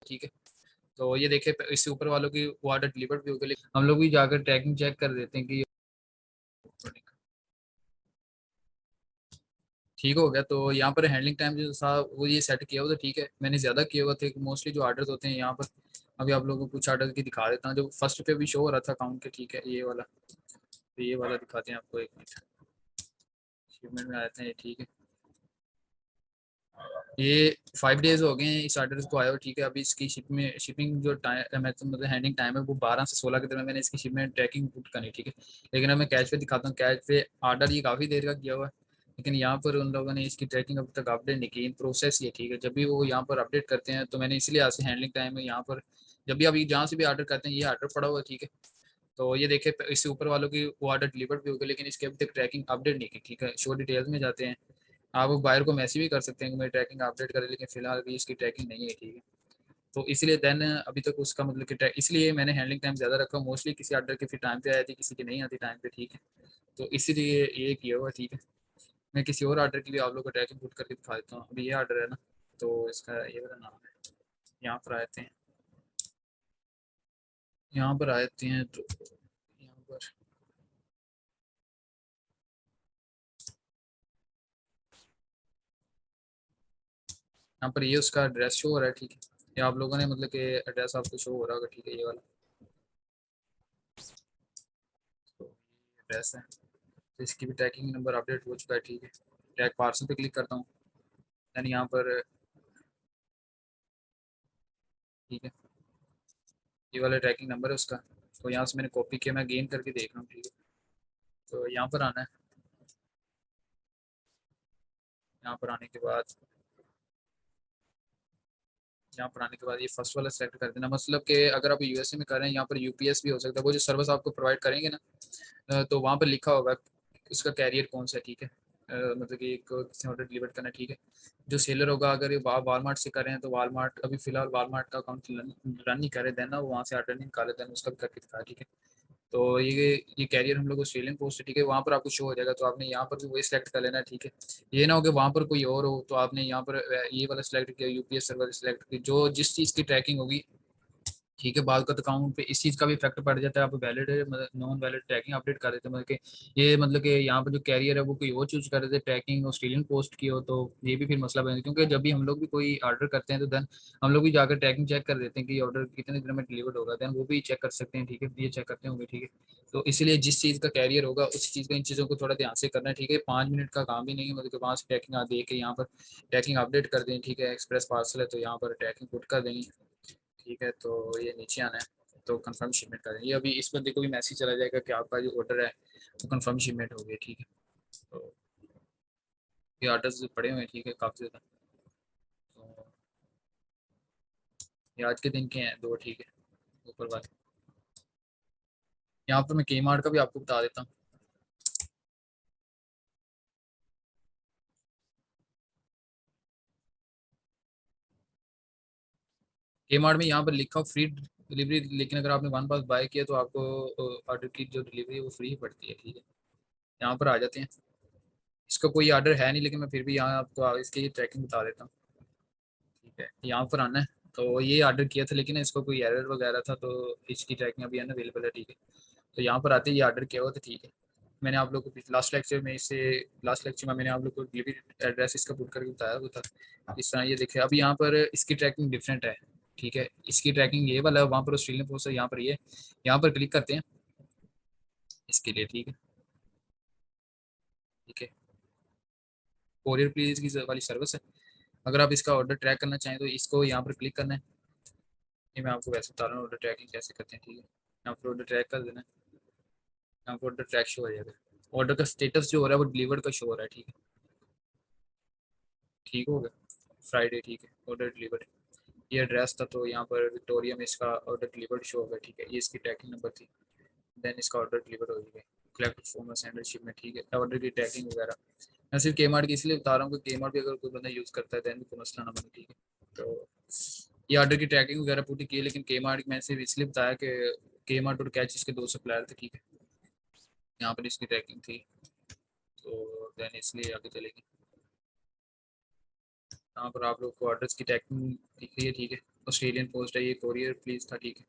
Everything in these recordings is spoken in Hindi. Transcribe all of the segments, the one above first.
ठीक है। तो ये देखिए इससे ऊपर वालों की वो ऑर्डर डिलीवर्ड भी हो गया, लेकिन हम लोग भी जाकर ट्रैकिंग चेक कर देते हैं कि ठीक हो गया। तो यहाँ पर हैंडलिंग टाइम जो था वो ये सेट किया हुआ था, ठीक है। मैंने ज़्यादा किया हुआ था, मोस्टली जो ऑर्डर्स होते हैं यहाँ पर। अभी आप लोगों को कुछ ऑर्डर की दिखा देता हूँ जो फर्स्ट पे भी शो हो रहा था अकाउंट के, ठीक है। ये वाला, तो ये वाला दिखाते हैं आपको, एक मिनट। शिपमेंट में आते हैं, ठीक है। ये 5 डेज हो गए हैं इस ऑर्डर को आए हो, ठीक है। अभी इसकी शिपिंग जो टाइम मतलब हैंडिंग टाइम है वो 12 से 16 के दरमियान मैंने इसकी शिपमेंट ट्रैकिंग पुट करनी, ठीक है। लेकिन अब मैं कैश पे दिखाता हूँ, कैश पे ऑर्डर ये काफ़ी देर का किया हुआ है, लेकिन यहाँ पर उन लोगों ने इसकी ट्रैकिंग अभी तक अपडेट नहीं की। इन प्रोसेस ये, ठीक है। जब भी वो यहाँ पर अपडेट करते हैं तो मैंने इसलिए आज से हैंडलिंग टाइम है यहाँ पर, जब भी अभी जहाँ से भी ऑर्डर करते हैं ये ऑर्डर पड़ा हुआ है, ठीक है। तो ये देखिए इससे ऊपर वालों की वो ऑर्डर डिलीवर्ड भी हो गया, लेकिन इसके अभी तक ट्रैकिंग अपडेट नहीं की, ठीक है। शो डिटेल्स में जाते हैं, आप बायर को मैसेज भी कर सकते हैं कि मेरी ट्रैकिंग अपडेट करें, लेकिन फिलहाल भी इसकी ट्रैकिंग नहीं है, ठीक है। तो इसलिए देन अभी तक उसका मतलब कि इसलिए मैंने हैंडलिंग टाइम ज़्यादा रखा। मोस्टली किसी ऑर्डर की फिर टाइम पे आई थी, किसी की नहीं आती टाइम पे, ठीक है। तो इसीलिए ये किया हुआ, ठीक है। मैं किसी और ऑर्डर के लिए आप लोग को ट्रैकिंग पुट करके दिखा देता हूँ। अभी ये ऑर्डर है ना, तो इसका ये वाला नाम है। यहाँ पर आते हैं, यहाँ पर आते हैं तो यहाँ पर यहाँ पर ये उसका एड्रेस शो हो रहा है, ठीक है। ये आप लोगों ने मतलब कि एड्रेस आपको शो हो रहा होगा, ठीक है, ये वाला। तो एड्रेस है, तो इसकी भी ट्रैकिंग नंबर अपडेट हो चुका है, ठीक है। ट्रैक पार्सल पे क्लिक करता हूँ, देन यहाँ पर, ठीक है, ये वाला ट्रैकिंग नंबर है उसका। तो यहाँ से मैंने कॉपी किया, मैं गेन करके देख रहा हूँ, ठीक है। तो यहाँ पर आना है, यहाँ पर आने के बाद, यहाँ पर आने के बाद ये फर्स्ट वाला सेलेक्ट कर देना। मतलब कि अगर आप यूएसए में कर रहे हैं, यहाँ पर यूपीएस भी हो सकता है, वो जो सर्विस आपको प्रोवाइड करेंगे ना, तो वहाँ पर लिखा होगा उसका कैरियर कौन सा है, ठीक है। मतलब कि एक किसी ऑर्डर डिलीवर करना है, ठीक है। जो सेलर होगा, अगर ये वालमार्ट से कर रहे हैं तो वालमार्ट, अभी फिलहाल वालमार्ट का अकाउंट रन नहीं करे, देना वो वहाँ से ऑर्डर नहीं निकाले, देन उसका भी करके दिखा, ठीक है। तो ये कैरियर हम लोग ऑस्ट्रेलियन पोस्ट है, ठीक है। वहाँ पर आपको शो हो जाएगा, तो आपने यहाँ पर भी वही सिलेक्ट कर लेना है, ठीक है। ये ना हो कि वहाँ पर कोई और हो, तो आपने यहाँ पर ये वाला सिलेक्ट किया, यूपीएस सर्वर सिलेक्ट किया, जो जिस चीज़ की ट्रैकिंग होगी, ठीक है। बाद का अकाउंट पे इस चीज़ का भी इफेक्ट पड़ जाता है। आप वैलिड मतलब नॉन वैलिड ट्रैकिंग अपडेट कर देते हैं, मतलब कि ये मतलब कि यहाँ पर जो कैरियर है वो कोई और चूज कर देते हैं, ट्रैकिंग ऑस्ट्रेलियन पोस्ट की हो, तो ये भी फिर मसला बन, क्योंकि जब भी हम लोग भी कोई ऑर्डर करते हैं तो देन हम लोग भी जाकर ट्रैकिंग चेक कर देते हैं कि ऑर्डर कितने दिन में डिलीवर्ड होगा, देन वो भी चेक कर सकते हैं, ठीक है। ये चेक करते होंगे, ठीक है। तो इसलिए जिस चीज़ का कैरियर होगा उस चीज़ का इन चीज़ों को थोड़ा ध्यान से करना है, ठीक है। 5 मिनट का काम भी नहीं है, मतलब कि वहाँ से ट्रैकिंग दे के यहाँ पर ट्रैकिंग अपडेट कर दें, ठीक है। एक्सप्रेस पार्सल है तो यहाँ पर ट्रैकिंग पुट कर देंगे, ठीक है। तो ये नीचे आना है, तो कंफर्म शिपमेंट करें। ये अभी इस बंदे को भी मैसेज चला जाएगा कि आपका जो ऑर्डर है वो कंफर्म शिपमेंट हो गया, ठीक है। तो ये ऑर्डर्स पड़े हुए हैं, ठीक है, काफ़ी ज़्यादा। तो ये आज के दिन के हैं दो, ठीक है, ऊपर वाले। यहाँ पर मैं के मार्ट का भी आपको बता देता हूँ। के मार्ट में यहाँ पर लिखा हो फ्री डिलीवरी, लेकिन अगर आपने वन पास बाय किया तो आपको ऑर्डर की जो डिलीवरी है वो फ्री पड़ती है, ठीक है। यहाँ पर आ जाते हैं, इसका कोई ऑर्डर है नहीं, लेकिन मैं फिर भी यहाँ आपको इसकी ट्रैकिंग बता देता हूँ, ठीक है। यहाँ पर आना है, तो ये ऑर्डर किया था लेकिन इसको कोई एरर वगैरह था, तो इसकी ट्रैकिंग अभी अनअवेलेबल है, ठीक है। तो यहाँ पर आते ही ये ऑर्डर किया हुआ था, ठीक है। मैंने आप लोग को लास्ट लेक्चर में मैंने आप लोग को डिलीवरी एड्रेस इसका पुट करके बताया हुआ था। इस तरह ये देखिए, अब यहाँ पर इसकी ट्रैकिंग डिफरेंट है, ठीक है। इसकी ट्रैकिंग ये वाला है, वहाँ पर ऑस्ट्रेलियन पोस्ट है, यहाँ पर ये, यहाँ पर क्लिक करते हैं इसके लिए, ठीक है, ठीक है। कोरियर प्लीज की वाली सर्विस है। अगर आप इसका ऑर्डर ट्रैक करना चाहें तो इसको यहाँ पर क्लिक करना है। ये मैं आपको वैसे बता रहा हूँ ऑर्डर ट्रैकिंग कैसे करते हैं, ठीक है। यहाँ पर ऑर्डर ट्रैक कर देना है, यहाँ पर ऑर्डर ट्रैक शो हो जाएगा। ऑर्डर का स्टेटस जो हो रहा है वो डिलीवर्ड का शो हो रहा है, ठीक है। ठीक हो गया, फ्राइडे, ठीक है, ऑर्डर डिलीवर्ड। ये एड्रेस था, तो यहाँ पर विक्टोरिया में इसका ऑर्डर डिलीवर्ड शो होगा, ठीक है। ये इसकी ट्रैकिंग नंबर थी, देन इसका ऑर्डर डिलीवर्ड हो गया, कलेक्ट फॉर्म सेंडरशिप में, ठीक है। ऑर्डर की ट्रैकिंग वगैरह मैं सिर्फ के मार्ट की इसलिए बता रहा हूँ कि के मार्ट भी अगर कोई बंदा यूज़ करता है देन कोई मसला ना बने, ठीक है। तो ये ऑर्डर की ट्रैकिंग वगैरह पूरी की है, लेकिन के मार्ट मैंने सिर्फ इसलिए बताया कि के मार्ट और कैच इसके दो सप्लायर थे, ठीक है। यहाँ पर इसकी ट्रैकिंग थी, तो देन इसलिए आगे चलेगी। यहाँ पर आप लोग को ऑर्डर्स की ट्रैकिंग दिख रही है, ठीक है। ऑस्ट्रेलियन पोस्ट है, ये कोरियर प्लीज था, ठीक है।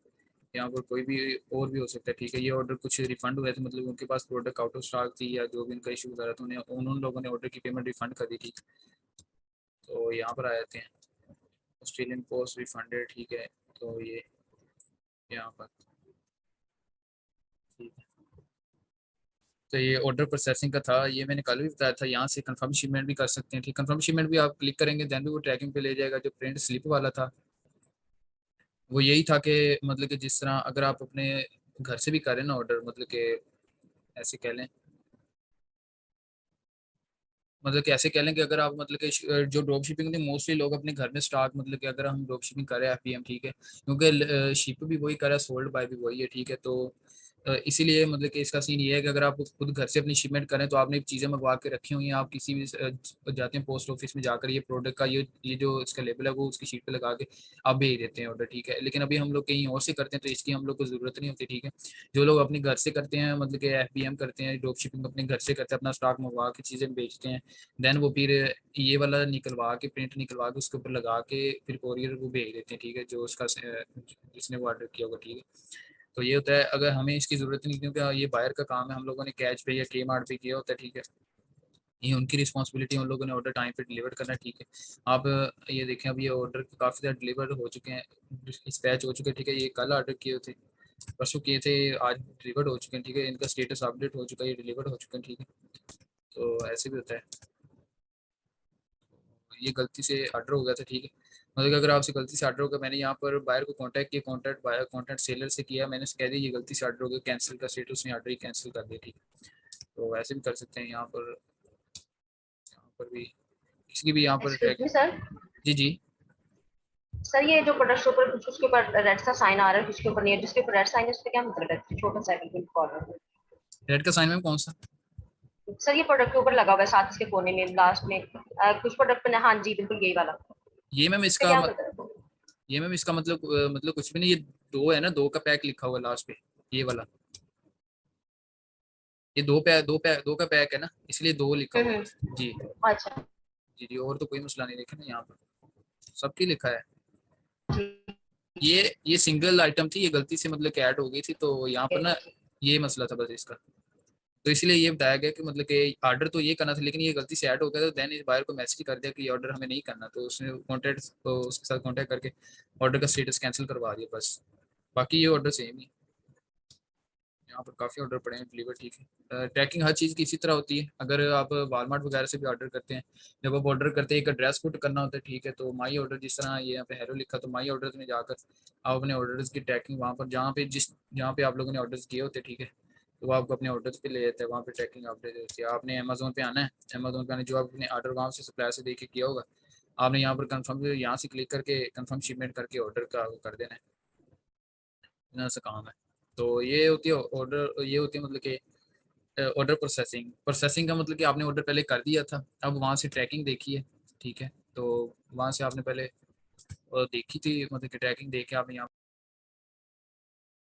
यहाँ पर कोई भी और भी हो सकता है, ठीक है। ये ऑर्डर कुछ रिफंड हुए थे, मतलब उनके पास प्रोडक्ट आउट ऑफ स्टॉक थी या जो भी उनका इशू था, तो उन्हें उन लोगों ने ऑर्डर की पेमेंट रिफंड कर दी थी। तो यहाँ पर आ जाते हैं, ऑस्ट्रेलियन पोस्ट रिफंडेड, ठीक है। तो ये यहाँ पर ठीक है। तो ये ऑर्डर प्रोसेसिंग का था, ये मैंने कल भी बताया था। यहाँ से कंफर्म शिपमेंट भी कर सकते हैं, ठीक। कंफर्म शिपमेंट भी आप क्लिक करेंगे देन भी वो ट्रैकिंग पे ले जाएगा। जो प्रिंट स्लिप वाला था वो यही था कि मतलब कि जिस तरह अगर आप अपने घर से भी करें ना ऑर्डर, मतलब कि ऐसे कह लें, मतलब कि ऐसे कह लें कि अगर आप मतलब कि जो ड्रॉप शिपिंग होती है मोस्टली लोग अपने घर में स्टॉक, मतलब कि अगर हम ड्रॉप शिपिंग करें एफबीएम, ठीक है, क्योंकि शिप भी वही करे, सोल्ड बाय भी वही है, ठीक है। तो इसीलिए मतलब कि इसका सीन ये है कि अगर आप खुद घर से अपनी शिपमेंट करें तो आपने चीज़ें मंगवा के रखी हुई हैं, आप किसी भी जाते हैं पोस्ट ऑफिस में जाकर ये प्रोडक्ट का ये जो इसका लेबल है वो उसकी शीट पे लगा के आप भेज देते हैं ऑर्डर, ठीक है। लेकिन अभी हम लोग कहीं और से करते हैं तो इसकी हम लोग को ज़रूरत नहीं होती, ठीक है। जो लोग अपने घर से करते हैं, मतलब कि एफबीएम करते हैं, ड्रॉप शिपिंग अपने घर से करते हैं, अपना स्टॉक मंगवा के चीज़ें बेचते हैं, देन वो फिर ये वाला निकलवा के, प्रिंट निकलवा के उसके ऊपर लगा के फिर कोरियर को भेज देते हैं, ठीक है, जो उसका जिसने वो ऑर्डर किया होगा, ठीक है। तो ये होता है, अगर हमें इसकी ज़रूरत नहीं, क्योंकि ये बायर का काम है, हम लोगों ने कैच पे या के मार्ट पे किया होता है, ठीक है। ये उनकी रिस्पॉन्सिबिलिटी है, उन लोगों ने ऑर्डर टाइम पे डिलीवर करना है, ठीक है। आप ये देखें, अब ये ऑर्डर काफ़ी ज़्यादा डिलीवर हो चुके हैं, डिस्पैच हो चुके हैं, ठीक है। ये कल ऑर्डर किए थे, परसों किए थे, आज डिलीवर्ड हो चुके हैं, ठीक है। इनका स्टेटस अपडेट हो चुका है, ये डिलीवर्ड हो चुके हैं, ठीक है। तो ऐसे भी होता है, ये गलती से ऑर्डर हो गया था, ठीक है। मतलब कि अगर आपसे गलती से ऑर्डर हो गया, मैंने यहाँ पर बायर को कांटेक्ट किया, कॉन्टैक्ट बायर कॉन्टैक्ट सेलर से किया, मैंने कह दिया ये गलती से ऑर्डर हो गया, कैंसिल का स्टेटस ने ऑर्डर ही कैंसिल कर दिया, ठीक है। तो वैसे भी कर सकते हैं यहाँ पर भी किसी की भी यहाँ पर एक्सक्यूज मी ट्रैकिंग। सर। जी जी। सर ये जो प्रोडक्ट के ऊपर कुछ उसके ऊपर रेड सा साइन आ रहा है, कुछ के ऊपर नहीं है, जिसके ऊपर रेड साइन है उसका क्या मतलब है? छोटा सा बिल्कुल कॉर्नर में। रेड का साइन में कौन सा? सर ये प्रोडक्ट के ऊपर लगा हुआ है, साथ इसके कोने में लास्ट में कुछ प्रोडक्ट में, हाँ जी बिल्कुल यही वाला। ये मैम इसका इसका क्या मतलब है? ये मैम इसका मतलब मतलब कुछ भी नहीं, ये दो है ना, दो का पैक लिखा हुआ लास्ट पे, ये वाला। ये दो का पैक है ना, इसलिए दो लिखा हुआ बस जी। अच्छा जी जी, और तो कोई मसला नहीं, देखे ना यहाँ पर सबकी लिखा है। ठीक ये सिंगल आइटम थी, ये गलती से मतलब कि ऐड हो गई थी, तो यहाँ पर है। ना ये मसला था बस इसका। तो इसलिए ये बताया गया कि मतलब कि ऑर्डर तो ये करना था, लेकिन ये गलती से ऐड हो गया, तो देन इस बायर को मैसेज कर दिया कि ये ऑर्डर हमें नहीं करना, तो उसने कॉन्टेक्ट तो उसके साथ कॉन्टेक्ट करके ऑर्डर का स्टेटस कैंसिल करवा दिया बस। बाकी ये ऑर्डर सेम ही, यहाँ पर काफ़ी ऑर्डर पड़े हैं डिलीवर, ठीक है। ट्रैकिंग हर चीज़ की इसी तरह होती है, अगर आप वालमार्ट वगैरह से भी ऑर्डर करते हैं, जब आप ऑर्डर करते हैं एक एड्रेस पुट करना होता है, ठीक है। तो माई ऑर्डर, जिस तरह ये यहाँ पे हैरो लिखा, तो माई ऑर्डर में जाकर आप अपने ऑर्डर्स की ट्रैकिंग वहाँ पर जहाँ पे आप लोगों ने ऑर्डर्स किए होते हैं, ठीक है, तो वो आपको अपने ऑर्डर्स पे ले जाता है, वहाँ पे ट्रैकिंग अपडेट होती है। आपने अमेजोन पे आना है, अमेजोन पे आने जो आपने ऑर्डर वहाँ से सप्लायर से देके किया होगा, आपने यहाँ पर कन्फर्म यहाँ से क्लिक करके कन्फर्म शिपमेंट करके ऑर्डर का वो कर देना है, इतना सा काम है। तो ये होती है ऑर्डर, ये होती है मतलब कि ऑर्डर प्रोसेसिंग। प्रोसेसिंग का मतलब कि आपने ऑर्डर पहले कर दिया था, अब वहाँ से ट्रैकिंग देखी है, ठीक है। तो वहाँ से आपने पहले देखी थी, मतलब कि ट्रैकिंग देख के आपने यहाँ